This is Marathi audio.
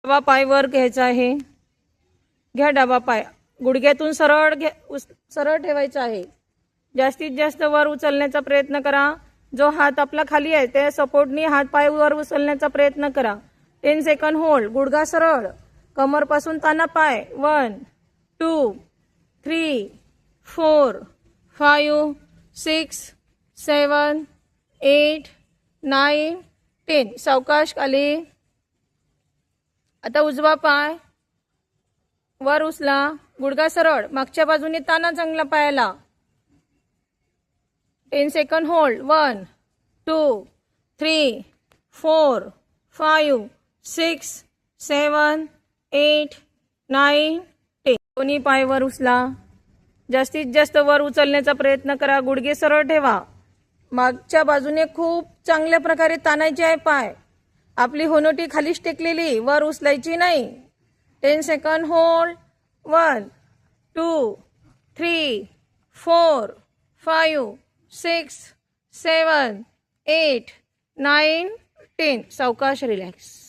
डावा पाय वर घ्यायचा आहे. घ्या डावा पाय, गुडघ्यातून सरळ ठेवायचा आहे. जास्तीत जास्त वर उचलण्याचा प्रयत्न करा. जो हात आपला खाली आहे त्या सपोर्टनी हात पाय वर उचलण्याचा प्रयत्न करा. 10 सेकंड होल्ड. गुडघा सरळ, कमरपासून ताना पाय. 1 2 3 4 5 6 7 8 9 10. सावकाश खाली. आता उजवा पाय वर उचला, गुडघा सरळ, मागच्या बाजूने ताना चांगला पायाला. 10 सेकंड होल्ड. 1 2 3 4 5 6 7 8 9 10. दोन्ही पाय वर उचला. जास्तीत जास्त वर उचलण्याचा प्रयत्न करा. गुडघे सरळ ठेवा. मागच्या बाजूने खूप चांगल्या प्रकारे ताणायचे आहे पाय. आपली होनोटी खालीच टेकलेली, वर उचलायची नाही. 10 सेकंड होल्ड. 1 2 3 4 5 6 7 8 9 10. सावकाश रिलॅक्स.